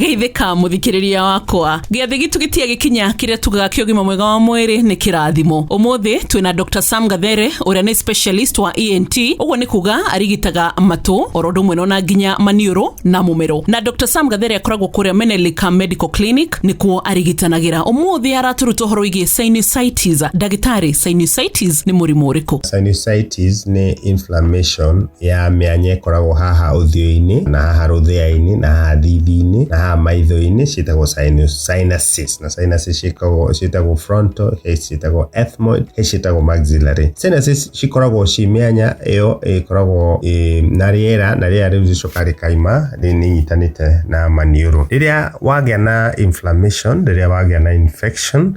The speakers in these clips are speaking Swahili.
Geithika muthikiriria wakwa giathi gitu gitia gikinya kiria tugaga kiogima mwega wa mwiri ni kirathimo. Umuthi twina Dr. Sam Gathere uria ni specialist wa ENT, uguo ni kuga arigitaga matu orodo mweno na nginya maniuro na mumero. Na Dr. Sam Gathere akoragwo kuria Menelika Medical Clinic nikuo arigitanagira. Umuthi araturuta uhoro wigie sinusitis. Dagitari, sinusitis ni murimu uriku? Sinusitis ni inflammation ya mianya ikoragwo haha uthio-ini na haha ruthia-ini na haha thithini na maitho-ini citagwo sinuses, na sinuses citagwo frontal, citagwo ethmoid, citagwo maxillary. Sinuses cikoragwo cimianya iyo ikoragwo na riera riu ricoka rikaima rinyitanite na maniuru. Riria wagia na inflammation, riria wagia na infection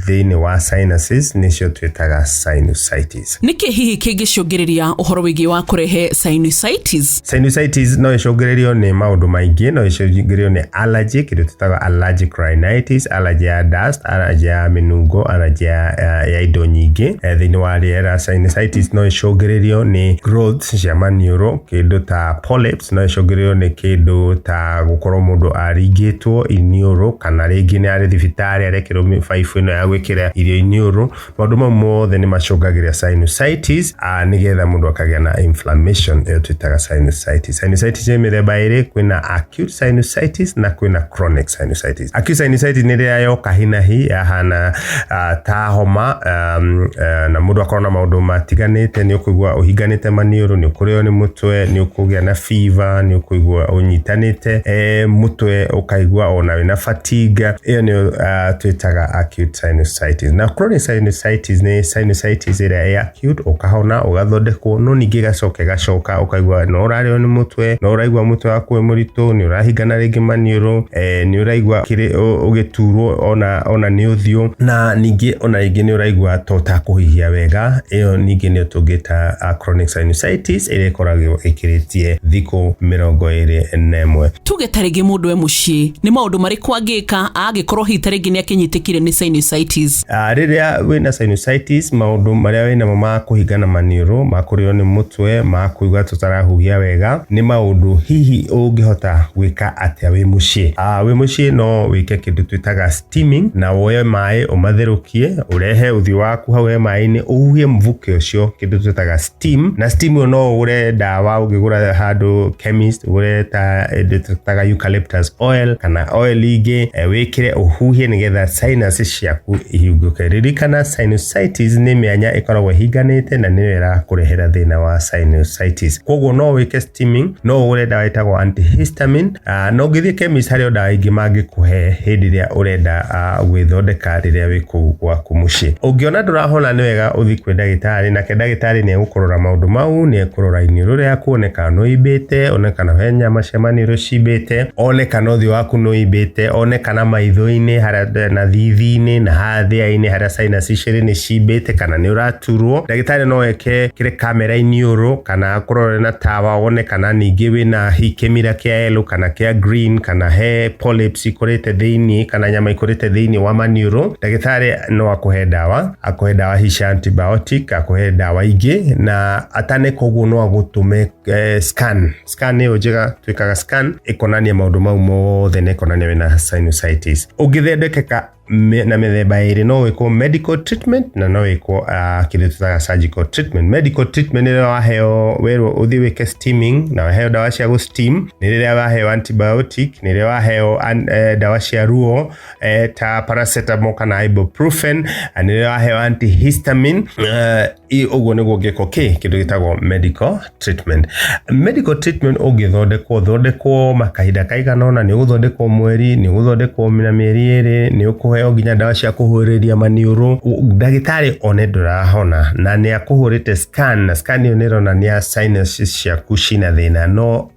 thiini wa sinuses nicio twitaga sinusitis. Niki hihi kingicungiriria uhoro wigi wa kurehe sinusitis? Sinusitis no icungiririo ni maundu maingi, no icungiririo ni allergy, kitu tutaga allergic rhinitis, allergy ya dust, allergy ya minungo, allergy ya indo nyingi thiini wa riera. Sinusitis no icungiririo ni growth cia maniuro, kindu ta polyps, no icungiririo ni kindu ta gukorwo mundu aringitwo iniuro, kana ringi ni ari thibitari arekirwo mibaibu ino ya gwikira irio iniuro. Maundu mau mothe ni macungagiria sinusitis nigetha mundu akagia na inflammation iyo twitaga sinusitis. Sinusitis ni mithemba iri, kwina acute sinusitis na kwina chronic sinusitis. Acute sinusitis ni riria yoka hinahi yahana ta homa, na mundu akorona maundu matiganite, ni ukuigua uhinganite maniuru, ni ukurio ni mutwe, ni ukugia na fever, ni ukuigua unyitanite mutwe, ukaigua ona wina fatigue. Iyo ni twitaga acute sinusitis. Na chronic sinusitis ni sinusitis iria acute, ukahona ugathondekwo no ningi gacoka ukaigua no urario ni mutwe, no uraigua mutwe waku muritu, ni urahingana ringi maniuru, ni uraigua ugiturwo ona ni uthio, na ningi ona ringi ni uraigua tota kuhihia wega. Iyo ningi ni tungita chronic sinusitis iria ikoragwo ikiritie thiku 21. Tuge tarigi mundu e mucii ni maundu mariku angika agikorwo hitaringi ni akinyitikire ni sinusitis? Riria wina sinusitis, maundu maria wina ma kuhingana maniuru, makurio ni mutwe, makuigua tutarahuhia wega, ni maundu hihi ungihota gwika atia wi mucii. Wi mucii no wike kindu twitaga steaming, na woe mai umatherukie, urehe uthi waku hau mai-ini, uhuhie mvuke ucio, kindu twitaga steam. Na steam no ure dawa ugigura handu chemist, ure ta twitaga eucalyptus oil kana oil ingi, wikire uhuhie nigetha sinus ciaku ihingũke. Ririkana sinusitis ni mianya ikoragwo hinganite na niyo irakurehera thina wa sinusitis. Koguo no wike steaming, no ure dawa itagwo antihistamine, no ngithie chemist hari dawa ingi mangikuhe hindi ria urenda gwithondeka riria wiku gwaku mucii. Ungiona ndurahona ni wega uthi kwi ndagitari, na ndagitari ni egukurora maundu mau, ni ekurora iniuru riaku, oneka no ibite, oneka na henya macemaniru cibite, oneka no thi waku no ibite, oneka na maitho-ini haria na thithini na hathia-ini haria sinus ciri ni cibite kana ni uraturwo. Ndagitari no eke kire kamera iniuru kana akurore na tawa, oneka na ningi wina hikemira kia yellow kana kia green, kana he polyps ikorete thiini kana nyama ikorete thiini wa maniuru. Ndagitari no akuhe dawa hicia antibiotic, akuhe dawa ingi, na atane koguo no agutume scan ni ujiga twikaga scan ikonania maundu mau mothe, ne ikonania wina sinusitis. Ugithondekeka na mithemba iri, no wiko medical treatment na no wiko kindu tutaga surgical treatment. Medical treatment ni waheo wero uthi wike steaming, na waheo dawa cia go steam, ni riria waheo antibiotic, ni riria waheo dawa cia ruo ta paracetamol kana ibuprofen, ni riria waheo antihistamine. Uguo niguo ngiko kindu gitagwo medical treatment. Medical treatment ugithondekwo makahinda kaiganona, ni uguthondekwo mweri, ni uguthondekwo mieri iri, ni ukuheo nginya dawa cia kuhuriria maniuru. Ndagitari one ndurahona na ni akuhurite scan, na scan iyo ni ronania sinus ciaku cina thina, no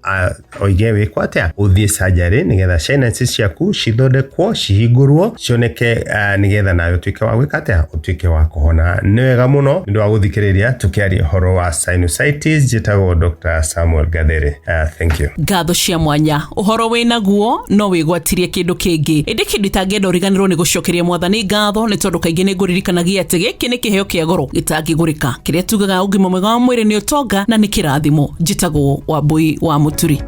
oige wikwa atia uthie surgery nigetha sinus ciaku cithondekwo, cihingurwo, cioneke nigetha nayo twike wa gwika atia utwike wa kuhona. Ni wega muno ndu wa guthikiriria tukiaria horo wa sinusitis. Jitagwo Dr. Samuel Gathere. Thank you. Ngatho cia mwanya uhoro wina guo no wigwatirie kindu kingi indi kindu tangenda uriganirwo ni gucokeria mwathani ngatho ni tondu kaingi ni nguririkanagia ati giki ni kiheo kia goro gitangigurika. Kiria tugaga ugima mwega wa mwiri ni utonga na ni kirathimo. Jitagwo Wambui wa Muturi.